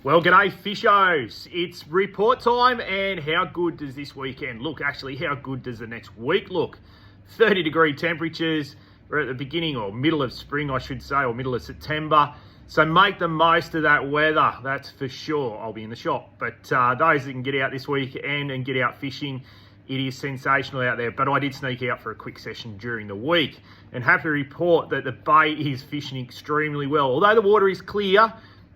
Well, g'day fishos. It's report time, and how good does this weekend look? Actually, how good does the next week look? 30-degree temperatures. We're at the beginning or middle of spring, I should say, or middle of September. So make the most of that weather, that's for sure. I'll be in the shop. But those that can get out this weekend and get out fishing, it is sensational out there. But I did sneak out for a quick session during the week and happy to report that the bay is fishing extremely well. Although the water is clear,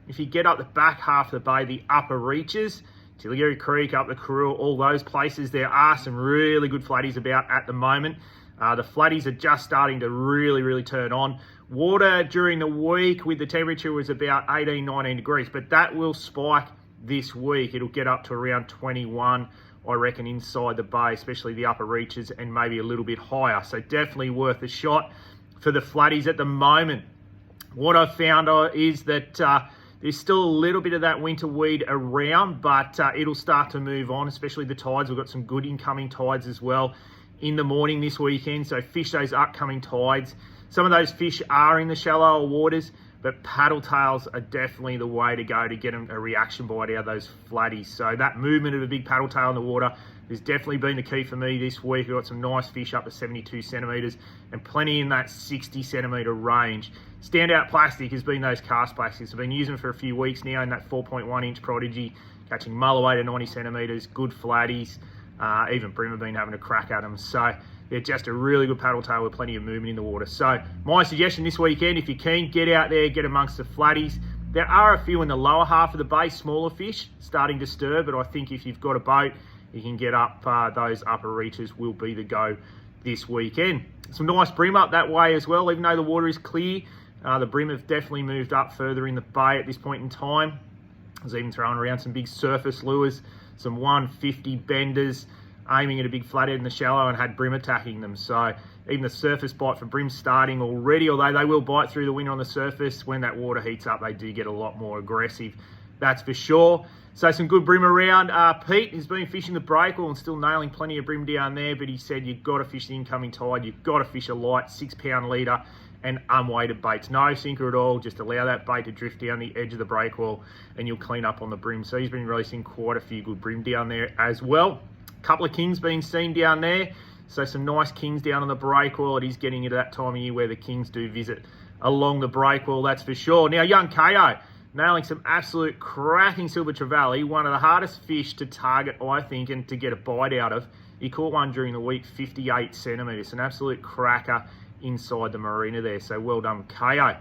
if you get up the back half of the bay, the upper reaches, Tilligary Creek, up the Karoo, all those places, there are some really good flatties about at the moment. The flatties are just starting to really turn on. Water during the week with the temperature was about 18, 19 degrees, but that will spike this week. It'll get up to around 21, I reckon, inside the bay, especially the upper reaches, and maybe a little bit higher. So definitely worth a shot for the flatties at the moment. What I've found is that there's still a little bit of that winter weed around, but it'll start to move on, especially the tides. We've got some good incoming tides as well in the morning this weekend, so fish those upcoming tides. Some of those fish are in the shallower waters, but paddle tails are definitely the way to go to get them a reaction bite out of those flatties. So that movement of a big paddle tail in the water has definitely been the key for me this week. We've got some nice fish up to 72 centimetres and plenty in that 60 centimetre range. Standout plastic has been those cast plastics. I've been using them for a few weeks now in that 4.1 inch Prodigy, catching mulloway to 90 centimetres, good flatties. Even Brim have been having a crack at them. So they're just a really good paddle tail with plenty of movement in the water. So my suggestion this weekend, if you're keen, get out there, get amongst the flatties. There are a few in the lower half of the bay, smaller fish starting to stir, but I think if you've got a boat, you can get up those upper reaches will be the go this weekend. Some nice brim up that way as well, even though the water is clear. The brim have definitely moved up further in the bay at this point in time. I was even throwing around some big surface lures, some 150 benders, aiming at a big flathead in the shallow, and had brim attacking them. So even the surface bite for brim starting already, although they will bite through the winter on the surface, when that water heats up, they do get a lot more aggressive. That's for sure. So some good brim around. Pete has been fishing the breakwell and still nailing plenty of brim down there, but he said you've got to fish the incoming tide, you've got to fish a light 6-pound leader and unweighted baits. No sinker at all, just allow that bait to drift down the edge of the breakwell and you'll clean up on the brim. So he's been releasing quite a few good brim down there as well. A couple of kings being seen down there. So some nice kings down on the breakwell. It is getting into that time of year where the kings do visit along the breakwell, that's for sure. Now, young KO, nailing some absolute cracking silver trevally, one of the hardest fish to target, I think, and to get a bite out of. He caught one during the week, 58 centimetres, an absolute cracker inside the marina there. So well done, KO.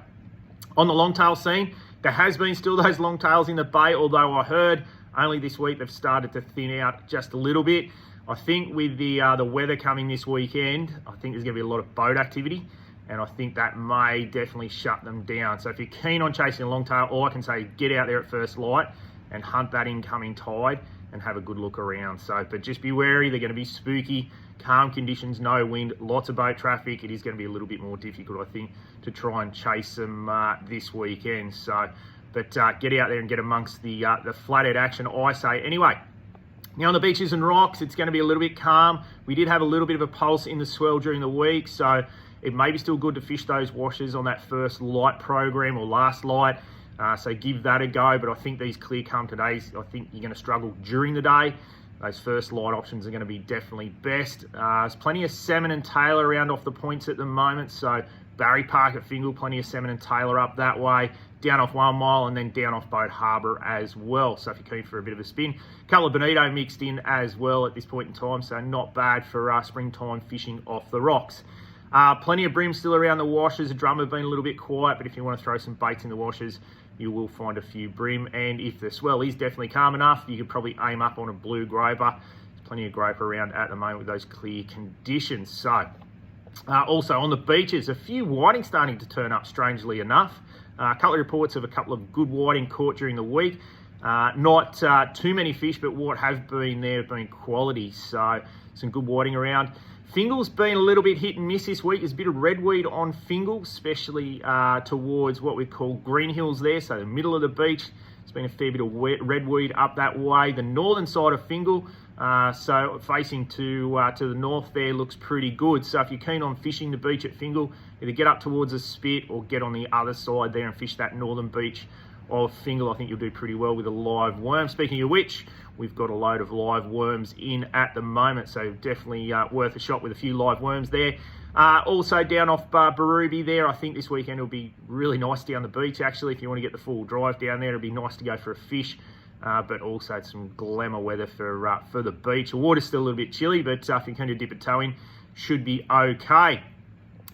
On the longtail scene, there has been still those longtails in the bay, although I heard only this week they've started to thin out just a little bit. I think with the weather coming this weekend, I think there's going to be a lot of boat activity, and I think that may definitely shut them down. So if you're keen on chasing a longtail, all I can say is get out there at first light and hunt that incoming tide and have a good look around. So, but just be wary, they're going to be spooky, calm conditions, no wind, lots of boat traffic. It is going to be a little bit more difficult, I think, to try and chase them this weekend. So, but get out there and get amongst the flathead action, I say. Anyway, now on the beaches and rocks, it's going to be a little bit calm. We did have a little bit of a pulse in the swell during the week, so it may be still good to fish those washes on that first light program or last light. So give that a go, but I think these clear calm todays, I think you're going to struggle during the day. Those first light options are going to be definitely best. There's plenty of salmon and tailor around off the points at the moment, so Barry Park at Fingal, plenty of salmon and tailor up that way, down off 1 Mile and then down off Boat Harbour as well. So if you're keen for a bit of a spin, a couple of bonito mixed in as well at this point in time, so not bad for springtime fishing off the rocks. Plenty of brim still around the washes. The drum have been a little bit quiet, but if you want to throw some baits in the washes, you will find a few brim. And if the swell is definitely calm enough, you could probably aim up on a blue groper. There's plenty of groper around at the moment with those clear conditions. So also on the beaches, a few whiting starting to turn up, strangely enough. A couple of reports of a couple of good whiting caught during the week. Not too many fish, but what have been there have been quality. So some good whiting around. Fingal's been a little bit hit and miss this week. There's a bit of redweed on Fingal, especially towards what we call Green Hills there, so the middle of the beach. There's been a fair bit of redweed up that way. The northern side of Fingal, so facing to the north there, looks pretty good. So if you're keen on fishing the beach at Fingal, either get up towards the spit or get on the other side there and fish that northern beach of Fingal, I think you'll do pretty well with a live worm. Speaking of which, we've got a load of live worms in at the moment, so definitely worth a shot with a few live worms there. Also down off Barooby there, I think this weekend will be really nice down the beach actually. If you want to get the full drive down there, it'll be nice to go for a fish. But also some glamour weather for the beach. The water's still a little bit chilly, but if you can dip a toe in, should be okay.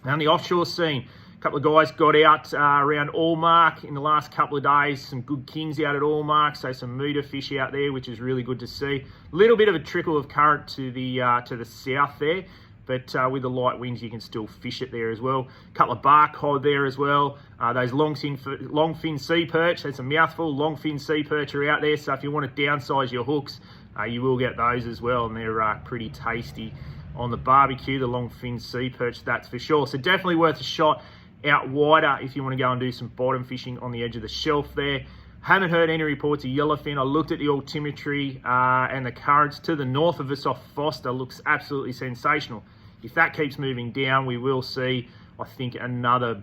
Now on the offshore scene, a couple of guys got out around Allmark in the last couple of days. Some good kings out at Allmark, so some Muda fish out there, which is really good to see. A little bit of a trickle of current to the south there, but with the light winds, you can still fish it there as well. A couple of bark cod there as well. Those longfin sea perch, that's a mouthful. Longfin sea perch are out there, so if you want to downsize your hooks, you will get those as well, and they're pretty tasty on the barbecue, the longfin sea perch, that's for sure. So definitely worth a shot out wider if you want to go and do some bottom fishing on the edge of the shelf there. Haven't heard any reports of yellowfin. I looked at the altimetry and the currents to the north of us off Foster looks absolutely sensational. If that keeps moving down, we will see, I think, another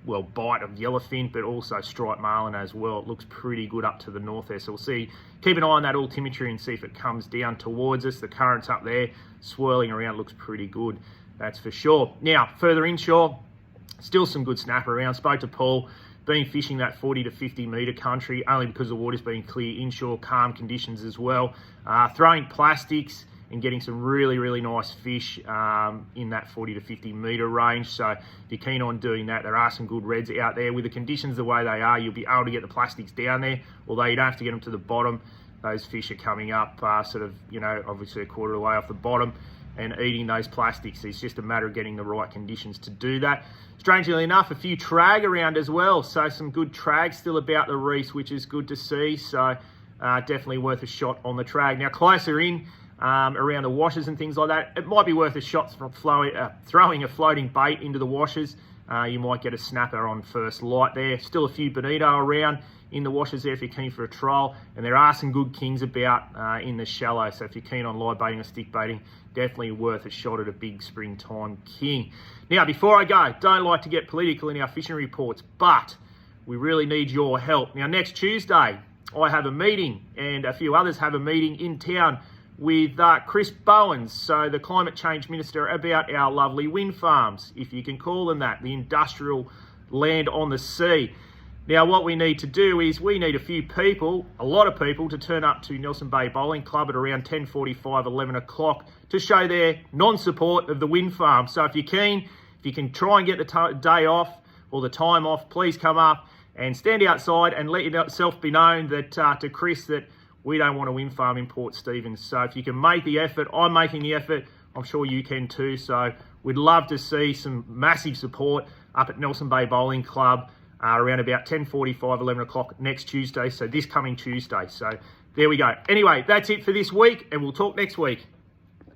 bite of yellowfin, but also striped marlin as well. It looks pretty good up to the north there. So we'll see, keep an eye on that altimetry and see if it comes down towards us. The currents up there swirling around looks pretty good, that's for sure. Now, further inshore, still some good snapper around. Spoke to Paul, been fishing that 40 to 50 metre country, only because the water's been clear, inshore, calm conditions as well. Throwing plastics and getting some really, really nice fish in that 40 to 50 metre range. So if you're keen on doing that, there are some good reds out there. With the conditions the way they are, you'll be able to get the plastics down there, although you don't have to get them to the bottom. Those fish are coming up sort of, obviously a quarter of the way off the bottom and eating those plastics. It's just a matter of getting the right conditions to do that. Strangely enough, a few trag around as well. So some good trag still about the reefs, which is good to see. So definitely worth a shot on the trag. Now closer in, around the washers and things like that, it might be worth a shot from throwing a floating bait into the washers. You might get a snapper on first light there. Still a few bonito around in the washers there if you're keen for a trial. And there are some good kings about in the shallow. So if you're keen on live baiting or stick baiting, definitely worth a shot at a big springtime king. Now, before I go, don't like to get political in our fishing reports, but we really need your help. Now, next Tuesday, I have a meeting and a few others have a meeting in town with Chris Bowens, so the Climate Change Minister, about our lovely wind farms, if you can call them that, the industrial land on the sea. Now, what we need to do is we need a few people, a lot of people, to turn up to Nelson Bay Bowling Club at around 10:45, 11 o'clock to show their non-support of the wind farm. So if you're keen, if you can try and get the day off or the time off, please come up and stand outside and let yourself be known that to Chris that we don't want a wind farm in Port Stephens. So if you can make the effort, I'm making the effort, I'm sure you can too. So we'd love to see some massive support up at Nelson Bay Bowling Club around about 10:45, 11 o'clock next Tuesday. So this coming Tuesday. So there we go. Anyway, that's it for this week and we'll talk next week.